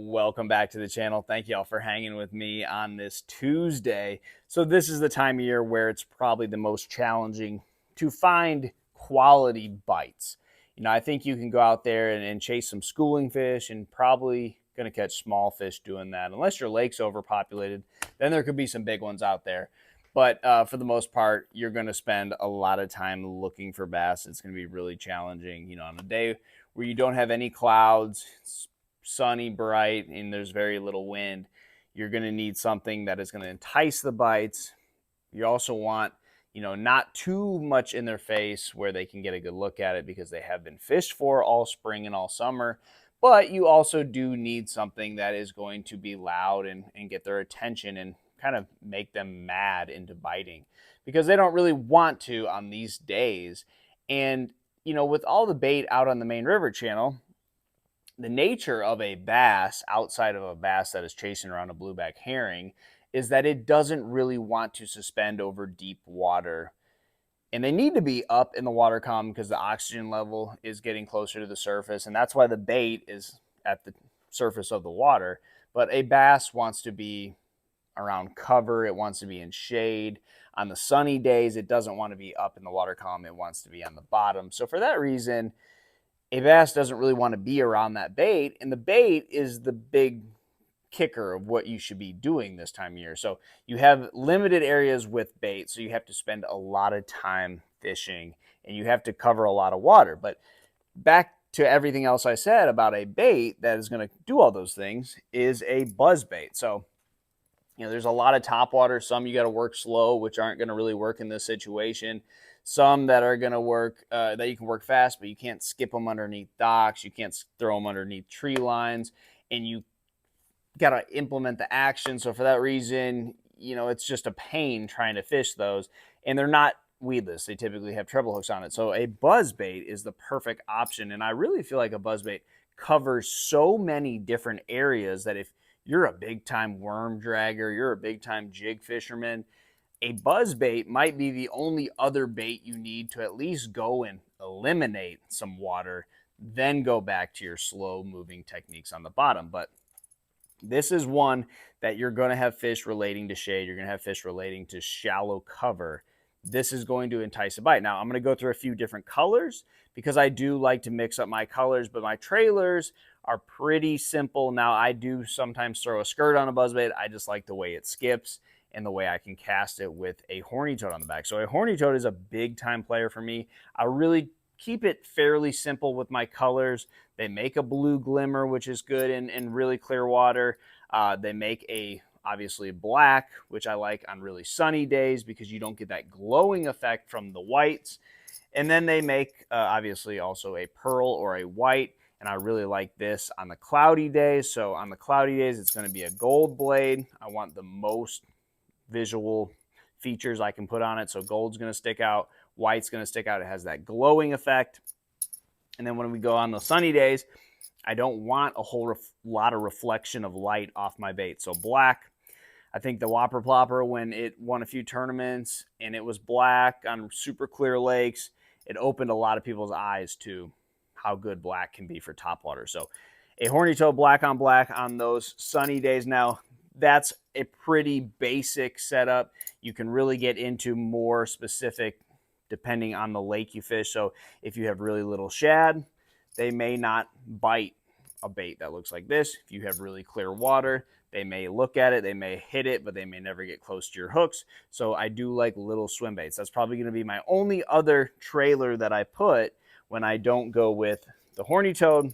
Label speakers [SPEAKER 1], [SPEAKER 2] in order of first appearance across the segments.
[SPEAKER 1] Welcome back to the channel. Thank you all for hanging with me on this Tuesday. So this is the time of year where it's probably the most challenging to find quality bites. I think you can go out there and chase some schooling fish and probably going to catch small fish doing that. Unless your lake's overpopulated, then there could be some big ones out there. But for the most part, you're going to spend a lot of time looking for bass. It's going to be really challenging, on a day where you don't have any clouds, it's sunny, bright, and there's very little wind. You're going to need something that is going to entice the bites. You also want, not too much in their face where they can get a good look at it because they have been fished for all spring and all summer. But you also do need something that is going to be loud and get their attention and kind of make them mad into biting because they don't really want to on these days. And, with all the bait out on the main river channel, the nature of a bass outside of a bass that is chasing around a blueback herring is that it doesn't really want to suspend over deep water. And they need to be up in the water column because the oxygen level is getting closer to the surface. And that's why the bait is at the surface of the water. But a bass wants to be around cover. It wants to be in shade. On the sunny days, it doesn't want to be up in the water column. It wants to be on the bottom. So for that reason, a bass doesn't really want to be around that bait. And the bait is the big kicker of what you should be doing this time of year. So you have limited areas with bait, so you have to spend a lot of time fishing and you have to cover a lot of water. But back to everything else I said about a bait that is going to do all those things is a buzz bait. So there's a lot of topwater. Some you got to work slow, which aren't going to really work in this situation. Some that are going to work, that you can work fast, but you can't skip them underneath docks. You can't throw them underneath tree lines, and you got to implement the action. So for that reason, it's just a pain trying to fish those, and they're not weedless. They typically have treble hooks on it. So a buzz bait is the perfect option, and I really feel like a buzz bait covers so many different areas that if you're a big-time worm dragger, you're a big-time jig fisherman, a buzz bait might be the only other bait you need to at least go and eliminate some water, then go back to your slow-moving techniques on the bottom. But this is one that you're going to have fish relating to shade. You're going to have fish relating to shallow cover. This is going to entice a bite. Now, I'm going to go through a few different colors because I do like to mix up my colors, but my trailers are pretty simple. Now, I do sometimes throw a skirt on a buzzbait. I just like the way it skips and the way I can cast it with a horny toad on the back. So a horny toad is a big time player for me. I really keep it fairly simple with my colors. They make a blue glimmer, which is good in really clear water. They make obviously black, which I like on really sunny days because you don't get that glowing effect from the whites. And then they make obviously also a pearl or a white. And I really like this on the cloudy days. So on the cloudy days, it's going to be a gold blade. I want the most visual features I can put on it. So gold's going to stick out. White's going to stick out. It has that glowing effect. And then when we go on the sunny days, I don't want a whole lot of reflection of light off my bait. So black. I think the Whopper Plopper, when it won a few tournaments and it was black on super clear lakes, it opened a lot of people's eyes to how good black can be for topwater. So a horny toad black on those sunny days. Now, that's a pretty basic setup. You can really get into more specific depending on the lake you fish. So if you have really little shad, they may not bite a bait that looks like this. If you have really clear water, they may look at it, they may hit it, but they may never get close to your hooks. So I do like little swim baits. That's probably going to be my only other trailer that I put when I don't go with the horny toad,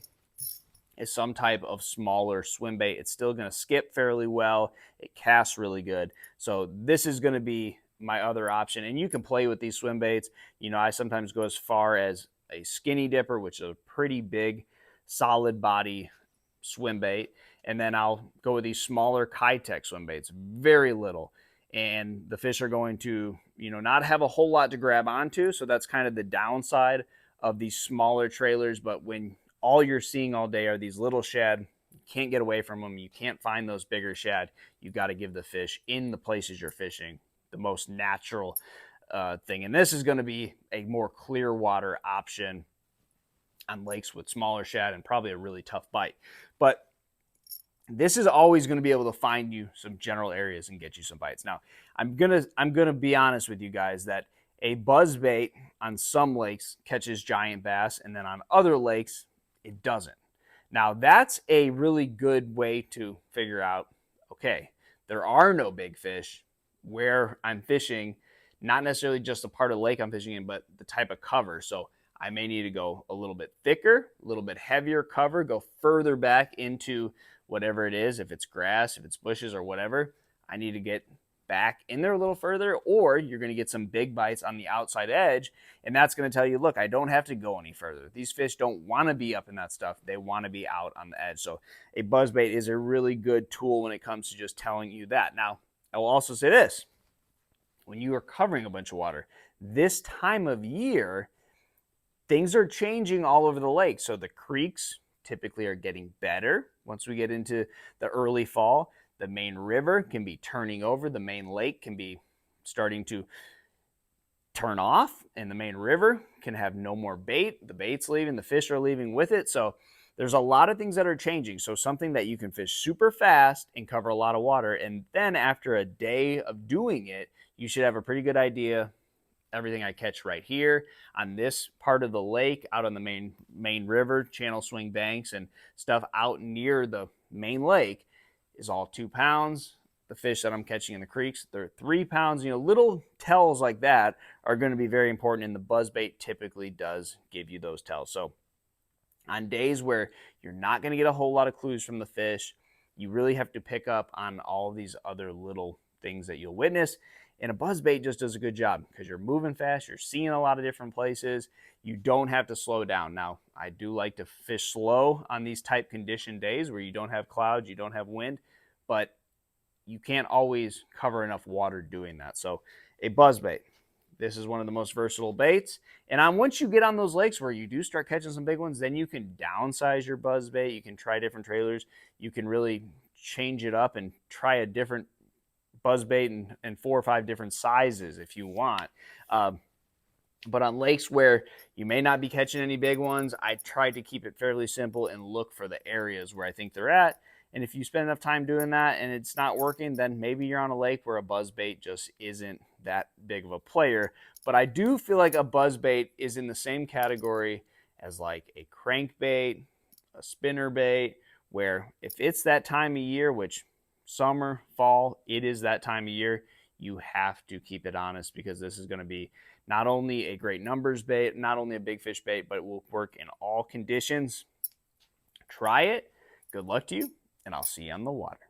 [SPEAKER 1] is some type of smaller swim bait. It's still going to skip fairly well. It casts really good. So this is going to be my other option. And you can play with these swim baits. I sometimes go as far as a skinny dipper, which is a pretty big, solid body swim bait. And then I'll go with these smaller Kitech swim baits, very little. And the fish are going to, not have a whole lot to grab onto. So that's kind of the downside of these smaller trailers. But when all you're seeing all day are these little shad, you can't get away from them. You can't find those bigger shad. You've got to give the fish in the places you're fishing the most natural thing. And this is going to be a more clear water option on lakes with smaller shad and probably a really tough bite. But this is always going to be able to find you some general areas and get you some bites. Now, I'm gonna be honest with you guys that a buzzbait on some lakes catches giant bass, and then on other lakes it doesn't. Now, that's a really good way to figure out, okay, there are no big fish where I'm fishing, not necessarily just the part of the lake I'm fishing in, but the type of cover. So I may need to go a little bit thicker, a little bit heavier cover, go further back into whatever it is, if it's grass, if it's bushes or whatever. I need to get back in there a little further, or you're going to get some big bites on the outside edge, and that's going to tell you, look, I don't have to go any further. These fish don't want to be up in that stuff. They want to be out on the edge. So a buzzbait is a really good tool when it comes to just telling you that. Now, I will also say this. When you are covering a bunch of water, this time of year, things are changing all over the lake. So the creeks typically are getting better once we get into the early fall. The main river can be turning over. The main lake can be starting to turn off, and the main river can have no more bait. The bait's leaving, the fish are leaving with it. So there's a lot of things that are changing. So something that you can fish super fast and cover a lot of water, and then after a day of doing it, you should have a pretty good idea. Everything I catch right here on this part of the lake, out on the main river, channel swing banks and stuff out near the main lake is all 2 pounds. The fish that I'm catching in the creeks, they're 3 pounds. Little tells like that are going to be very important, and the buzzbait typically does give you those tells. So on days where you're not going to get a whole lot of clues from the fish, you really have to pick up on all these other little things that you'll witness. And a buzzbait just does a good job because you're moving fast, you're seeing a lot of different places. You don't have to slow down. Now, I do like to fish slow on these type condition days where you don't have clouds, you don't have wind, but you can't always cover enough water doing that. So a buzzbait, this is one of the most versatile baits. And once you get on those lakes where you do start catching some big ones, then you can downsize your buzzbait. You can try different trailers. You can really change it up and try a different buzzbait and 4 or 5 different sizes if you want. But on lakes where you may not be catching any big ones, I try to keep it fairly simple and look for the areas where I think they're at. And if you spend enough time doing that and it's not working, then maybe you're on a lake where a buzzbait just isn't that big of a player. But I do feel like a buzzbait is in the same category as like a crankbait, a spinnerbait, where if it's that time of year, which summer, fall, it is that time of year, you have to keep it honest, because this is going to be not only a great numbers bait, not only a big fish bait, but it will work in all conditions. Try it. Good luck to you, and I'll see you on the water.